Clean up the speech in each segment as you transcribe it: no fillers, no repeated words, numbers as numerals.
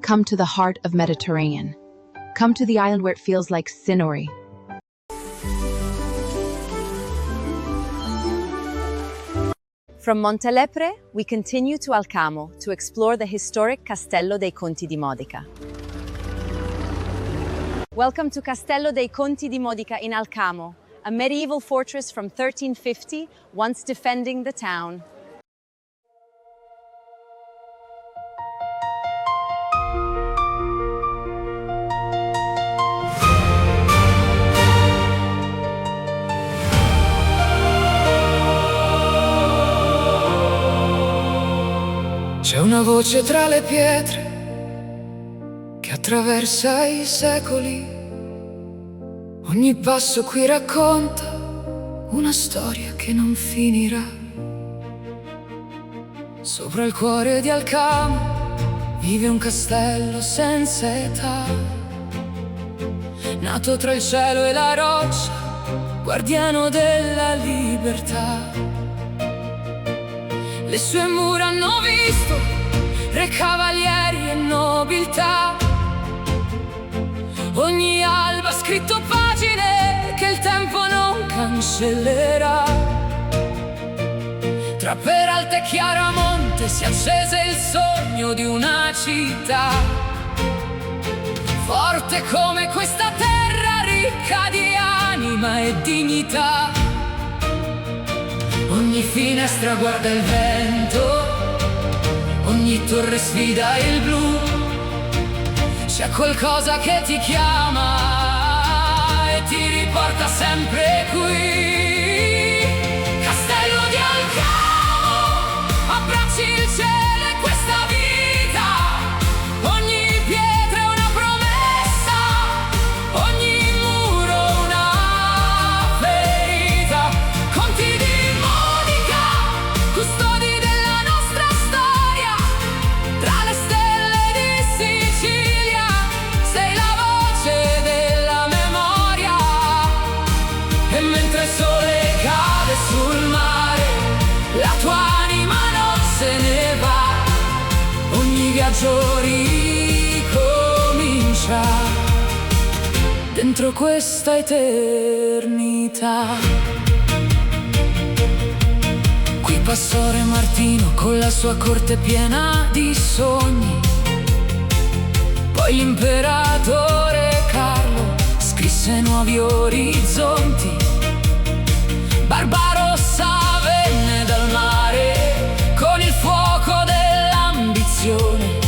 Come to the heart of Mediterranean. Come to the island where it feels like Sinori. From Montelepre, we continue to Alcamo to explore the historic Castello dei Conti di Modica. Welcome to Castello dei Conti di Modica in Alcamo, a medieval fortress from 1350, once defending the town. C'è una voce tra le pietre che attraversa i secoli. Ogni passo qui racconta una storia che non finirà. Sopra il cuore di Alcamo vive un castello senza età, nato tra il cielo e la roccia, guardiano della libertà. Le sue mura hanno visto re, cavalieri e nobiltà. Ogni alba ha scritto pagine che il tempo non cancellerà. Tra Peralta e Chiaramonte si accese il sogno di una città forte come questa terra, ricca di anima e dignità. Ogni finestra guarda il vento, ogni torre sfida il blu. C'è qualcosa che ti chiama e ti riporta sempre qui. Castello di Alcamo, abbracci il cielo e questa vita. Ogni pietra è una promessa, ogni muro una ferita. Conti di custodi della nostra storia, tra le stelle di Sicilia, sei la voce della memoria. E mentre il sole cade sul mare, la tua anima non se ne va. Ogni viaggio ricomincia dentro questa eternità. Pastore Martino con la sua corte piena di sogni, poi l'imperatore Carlo scrisse nuovi orizzonti. Barbarossa venne dal mare con il fuoco dell'ambizione,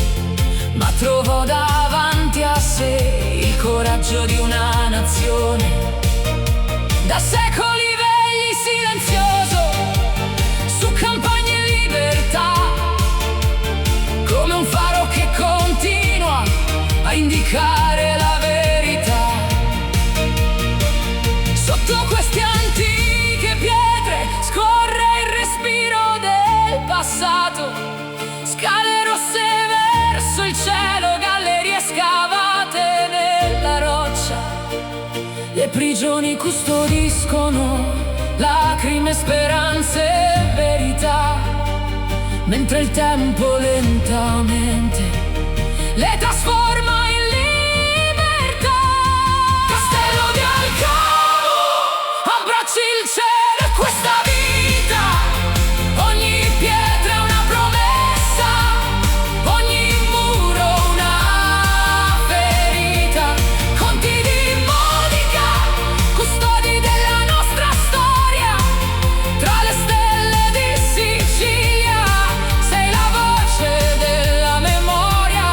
ma trovò davanti a sé il coraggio di una nazione. Da secoli vegli silenzioso su campagne e libertà, come un faro che continua a indicare la verità. Sotto queste antiche pietre scorre il respiro del passato, scale rosse verso il cielo, gallerie scavate nella roccia. Le prigioni custodiscono lacrime, speranze e verità, mentre il tempo lentamente le trasforma in libertà. Castello di Alcamo, abbracci il cielo e questa vita. Ogni pietra è una promessa, ogni muro una ferita. Conti di Modica, custodi della nostra storia, tra le stelle di Sicilia, sei la voce della memoria.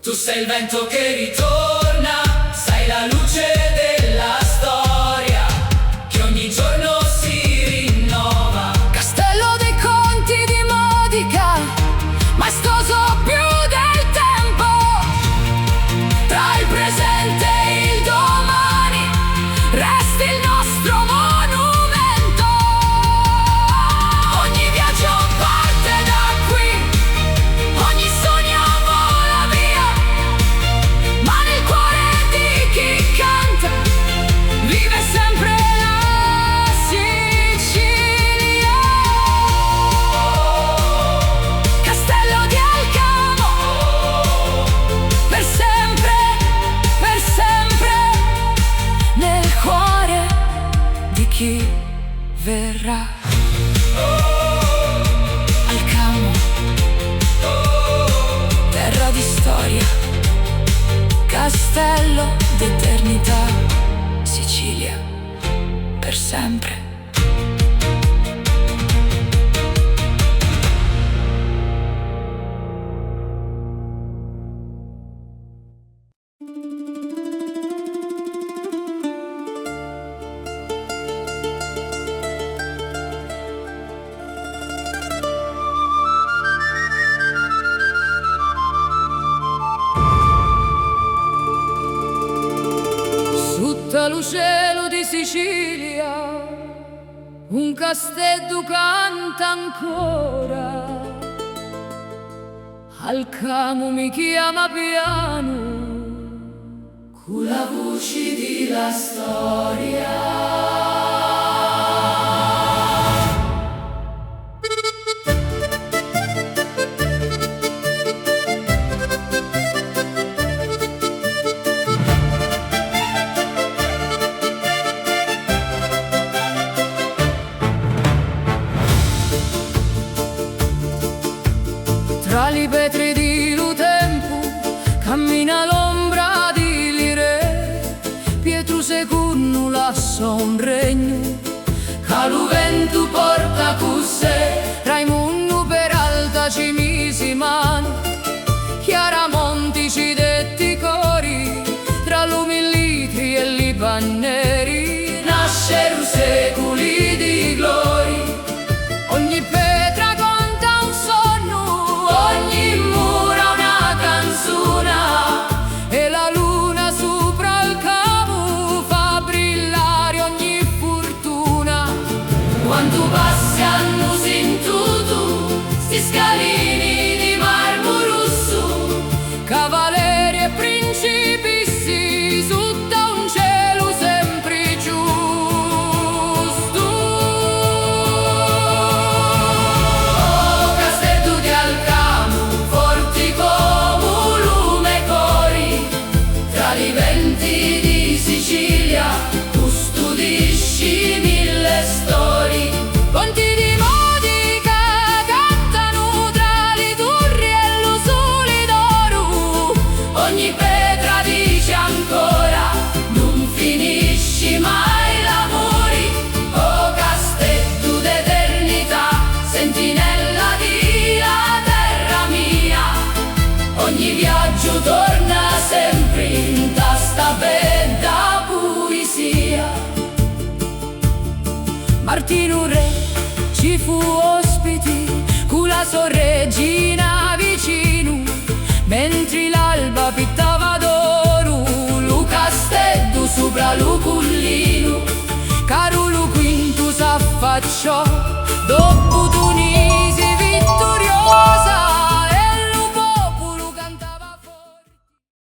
Tu sei il vento che ritorna, sei la luce della storia, che ogni giorno si rinnova. Castello dei conti di Modica, maestoso più del tempo, tra il presente e il domani, resti il nostro monumento. Ogni viaggio parte da qui, ogni sogno vola via, ma nel cuore di chi canta vive sempre la Sicilia. Castello di Alcamo, per sempre, nel cuore di chi verrà. Alcamo, terra di storia, castello d'eternità, Sicilia, per sempre. Sotto lo cielo di Sicilia un castello canta ancora. Alcamo mi chiama piano con la voce di la storia. Tra le pietre di lo tempo cammina l'ombra di lire, Pietro secondo lascia un regno che lo vento porta con sé. Raimundo Peralta ci mise mano, Chiaramonti ci detti cori, tra l'umilitri e i banneri nascero secoli di gloria. Ogni pietra conta un sogno, ogni mura una canzone, e la luna sopra il capo fa brillare ogni fortuna. Quando passi hanno sentito sti scalini di marmo rosso, cavalieri e principessi sotto un cielo sempre giusto. Oh, Castello di Alcamo, forti come lume cori, tra i venti di Sicilia custodisci mille storie. Conti di Modica cantano tra le torri e lo sole d'oro, ogni pietra dice ancora non finisci mai l'amore. Oh, castello d'eternità, sentinella di la terra mia, ogni viaggio torna sempre in tasta bella poesia. Martino Re ci fu ospiti con la sorregina vicino, mentre l'alba pittava d'oro lo castello sopra lo collino. Carolo V s'affacciò